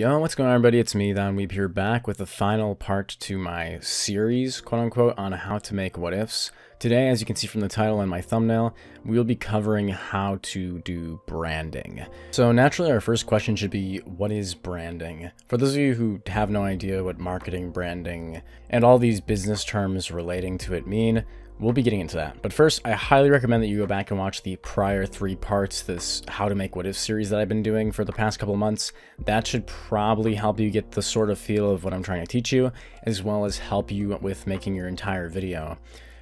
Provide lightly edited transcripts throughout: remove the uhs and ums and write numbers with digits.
Yo, what's going on, everybody? It's me, Don Weeb, here back with the final part to my series, quote-unquote, on how to make what ifs. Today, as you can see from the title and my thumbnail, we'll be covering how to do branding. So naturally, our first question should be, what is branding? For those of you who have no idea what marketing, branding, and all these business terms relating to it mean, we'll be getting into that. But first, I highly recommend that you go back and watch the prior 3 parts, this How to Make What Ifs series that I've been doing for the past couple of months. That should probably help you get the sort of feel of what I'm trying to teach you, as well as help you with making your entire video.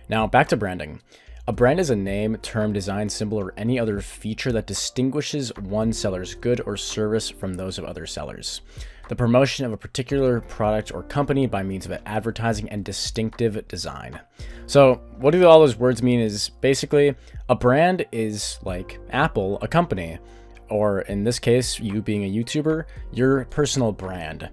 Now, back to branding. A brand is a name, term, design, symbol, or any other feature that distinguishes one seller's good or service from those of other sellers. The promotion of a particular product or company by means of advertising and distinctive design. So what do all those words mean is basically a brand is like Apple, a company, or in this case, you being a YouTuber, your personal brand.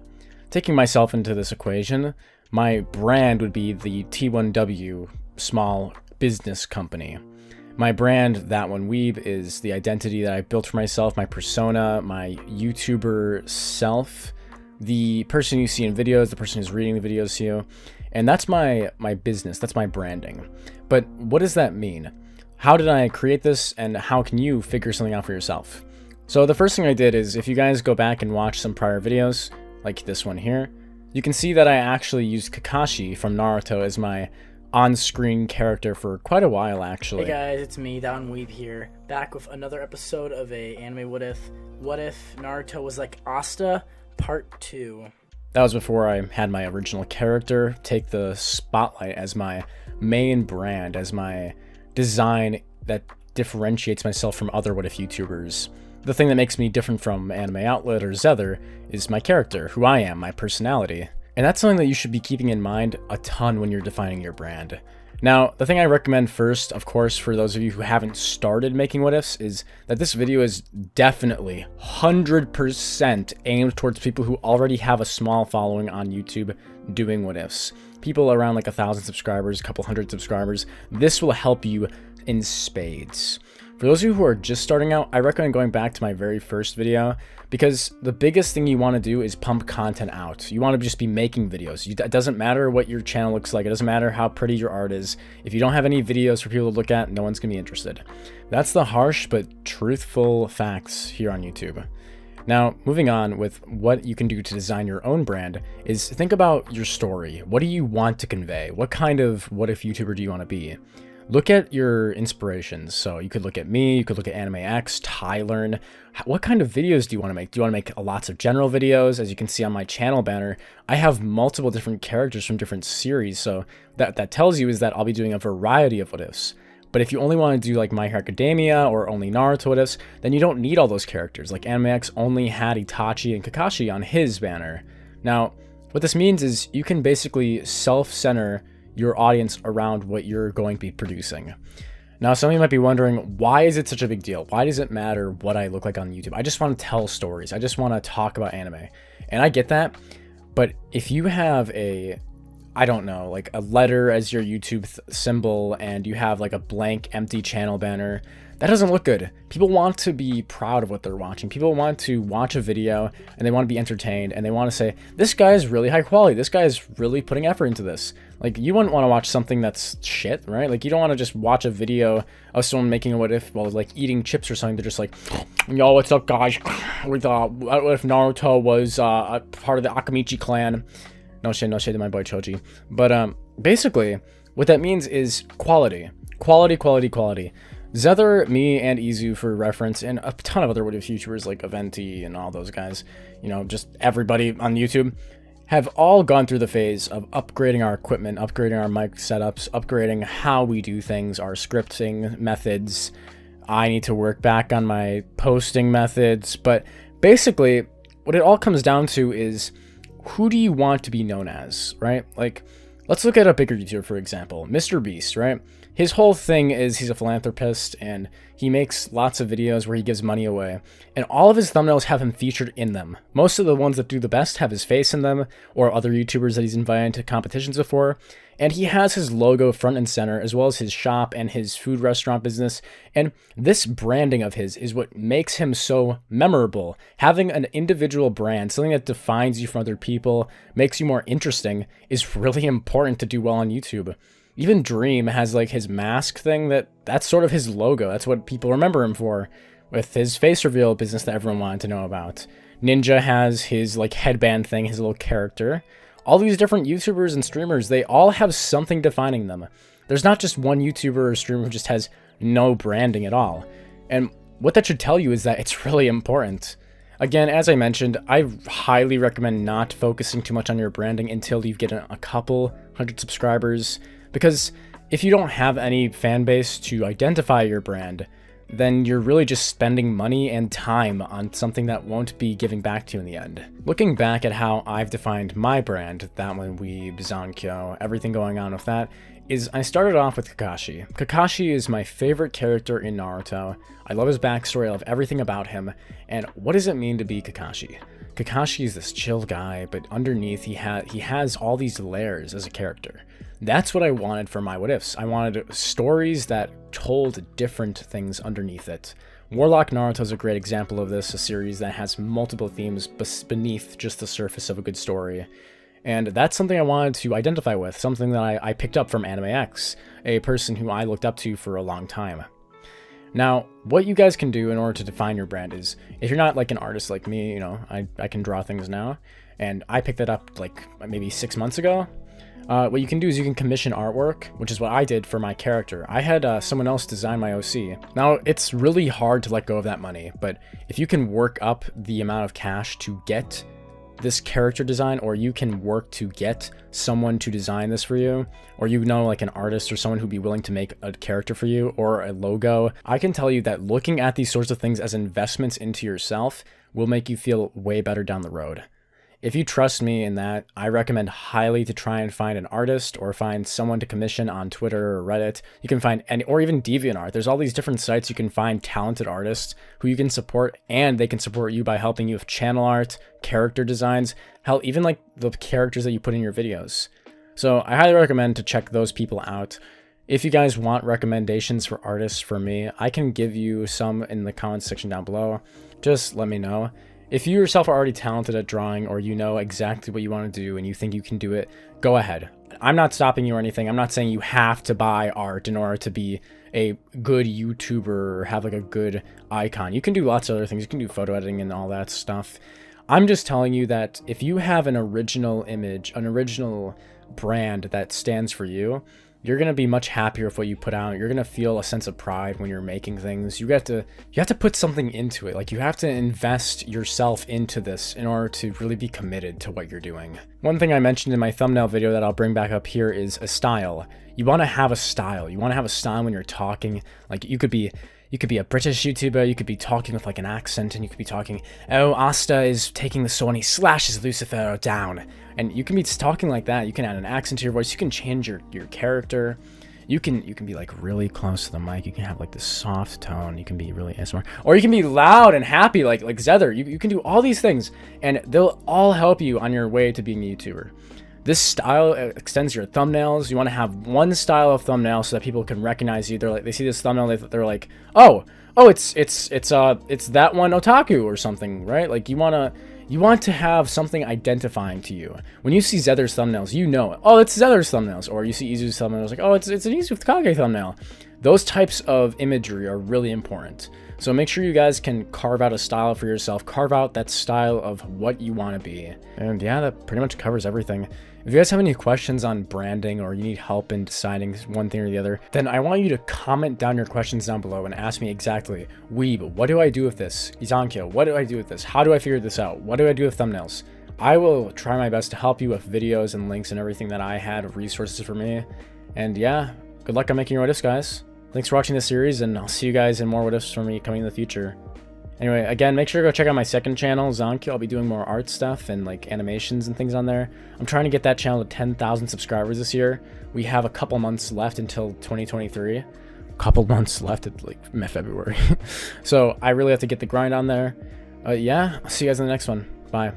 Taking myself into this equation, my brand would be the T1W small business company. My brand, That One Weeb, is the identity that I built for myself, my persona, my YouTuber self, the person you see in videos, the person who's reading the videos to you. And that's my business, that's my branding. But what does that mean? How did I create this, and how can you figure something out for yourself? So the first thing I did is, if you guys go back and watch some prior videos, like this one here, you can see that I actually used Kakashi from Naruto as my on-screen character for quite a while, actually. Hey guys, it's me, Don Weeb here, back with another episode of a anime What If Naruto was like Asta Part 2. That was before I had my original character take the spotlight as my main brand, as my design that differentiates myself from other What If YouTubers. The thing that makes me different from Anime Outlet or Zether is my character, who I am, my personality. And that's something that you should be keeping in mind a ton when you're defining your brand. Now, the thing I recommend first, of course, for those of you who haven't started making what ifs, is that this video is definitely 100% aimed towards people who already have a small following on YouTube doing what ifs. People around like 1,000 subscribers, a couple hundred subscribers. This will help you in spades. For those of you who are just starting out, I recommend going back to my very first video, because the biggest thing you want to do is pump content out. You want to just be making videos. It doesn't matter what your channel looks like. It doesn't matter how pretty your art is. If you don't have any videos for people to look at, no one's going to be interested. That's the harsh but truthful facts here on YouTube. Now, moving on with what you can do to design your own brand is think about your story. What do you want to convey? What kind of what if YouTuber do you want to be? Look at your inspirations. So you could look at me, you could look at Anime X, Tylearn. What kind of videos do you want to make? Do you want to make lots of general videos? As you can see on my channel banner, I have multiple different characters from different series. So that tells you is that I'll be doing a variety of what ifs. But if you only want to do like My Hero Academia or only Naruto what ifs, then you don't need all those characters. Like Anime X only had Itachi and Kakashi on his banner. Now, what this means is you can basically self-center your audience around what you're going to be producing. Now, some of you might be wondering, why is it such a big deal? Why does it matter what I look like on YouTube? I just want to tell stories. I just want to talk about anime. And I get that. But if you have I don't know, like a letter as your YouTube symbol, and you have like a blank empty channel banner, that doesn't look good. People want to be proud of what they're watching. People want to watch a video and they want to be entertained, and they want to say, this guy is really high quality. This guy is really putting effort into this. Like, you wouldn't want to watch something that's shit, right? Like, you don't want to just watch a video of someone making a what if while like eating chips or something. They're just like, yo, what's up, guys? What if Naruto was a part of the Akamichi clan? No shade to my boy Choji. But basically, what that means is quality. Quality. Zether, me, and Izu, for reference, and a ton of other what if YouTubers like Aventi and all those guys, you know, just everybody on YouTube, have all gone through the phase of upgrading our equipment, upgrading our mic setups, upgrading how we do things, our scripting methods. I need to work back on my posting methods, but basically, what it all comes down to is, who do you want to be known as, right? Like, let's look at a bigger YouTuber, for example, Mr. Beast, right? His whole thing is he's a philanthropist, and He makes lots of videos where he gives money away, and all of his thumbnails have him featured in them. Most of the ones that do the best have his face in them, or other YouTubers that he's invited to competitions before, and he has his logo front and center, as well as his shop and his food restaurant business, and this branding of his is what makes him so memorable. Having an individual brand, something that defines you from other people, makes you more interesting, is really important to do well on YouTube. Even Dream has like his mask thing, that's sort of his logo. That's what people remember him for, with his face reveal business that everyone wanted to know about. Ninja has his like headband thing, his little character. All these different YouTubers and streamers, they all have something defining them. There's not just one YouTuber or streamer who just has no branding at all. And what that should tell you is that it's really important. Again, as I mentioned, I highly recommend not focusing too much on your branding until you get a couple hundred subscribers. Because if you don't have any fan base to identify your brand, then you're really just spending money and time on something that won't be giving back to you in the end. Looking back at how I've defined my brand, that one Weeb, Zankyo, everything going on with that, is I started off with Kakashi. Kakashi is my favorite character in Naruto. I love his backstory, I love everything about him, and what does it mean to be Kakashi? Kakashi is this chill guy, but underneath he has all these layers as a character. That's what I wanted for my What Ifs. I wanted stories that told different things underneath it. Warlock Naruto is a great example of this, a series that has multiple themes beneath just the surface of a good story. And that's something I wanted to identify with, something that I picked up from Anime X, a person who I looked up to for a long time. Now, what you guys can do in order to define your brand is, if you're not like an artist like me, you know, I can draw things now, and I picked that up like maybe 6 months ago. What you can do is you can commission artwork, which is what I did for my character. I had someone else design my OC. Now, it's really hard to let go of that money, but if you can work up the amount of cash to get this character design, or you can work to get someone to design this for you, or you know like an artist or someone who'd be willing to make a character for you or a logo, I can tell you that looking at these sorts of things as investments into yourself will make you feel way better down the road. If you trust me in that, I recommend highly to try and find an artist or find someone to commission on Twitter or Reddit. You can find any, or even DeviantArt. There's all these different sites you can find talented artists who you can support, and they can support you by helping you with channel art, character designs, hell, even like the characters that you put in your videos. So I highly recommend to check those people out. If you guys want recommendations for artists for me, I can give you some in the comments section down below. Just let me know. If you yourself are already talented at drawing, or you know exactly what you want to do and you think you can do it, go ahead. I'm not stopping you or anything. I'm not saying you have to buy art in order to be a good YouTuber or have like a good icon. You can do lots of other things. You can do photo editing and all that stuff. I'm just telling you that if you have an original image, an original brand that stands for you, you're going to be much happier with what you put out. You're going to feel a sense of pride when you're making things. You have to put something into it. Like, you have to invest yourself into this in order to really be committed to what you're doing. One thing I mentioned in my thumbnail video that I'll bring back up here is a style. You want to have a style. You want to have a style when you're talking. Like, you could be a British YouTuber, you could be talking with like an accent, and you could be talking, oh, Asta is taking the sword and he slashes Lucifer down. And you can be talking like that. You can add an accent to your voice. You can change your character. You can be like really close to the mic. You can have like this soft tone. You can be really ASMR. Or you can be loud and happy like Zether. You can do all these things, and they'll all help you on your way to being a YouTuber. This style extends your thumbnails. You want to have one style of thumbnail so that people can recognize you. They're like, they see this thumbnail, they're like, oh, it's that one otaku or something, right? Like, you want to have something identifying to you. When you see Zether's thumbnails, you know, oh, it's Zether's thumbnails. Or you see Izu's thumbnails, like, oh, it's an Izu with Kage thumbnail. Those types of imagery are really important. So make sure you guys can carve out a style for yourself, carve out that style of what you want to be. And yeah, that pretty much covers everything. If you guys have any questions on branding, or you need help in deciding one thing or the other, then I want you to comment down your questions down below and ask me exactly, Weeb, what do I do with this? Izankyo, what do I do with this? How do I figure this out? What do I do with thumbnails? I will try my best to help you with videos and links and everything that I had of resources for me. And yeah, good luck on making your What Ifs, guys. Thanks for watching this series, and I'll see you guys in more What Ifs from me coming in the future. Anyway, again, make sure to go check out my second channel, Zankyo. I'll be doing more art stuff and like animations and things on there. I'm trying to get that channel to 10,000 subscribers this year. We have a couple months left until 2023. couple months left at like February. So I really have to get the grind on there. Yeah, I'll see you guys in the next one. Bye.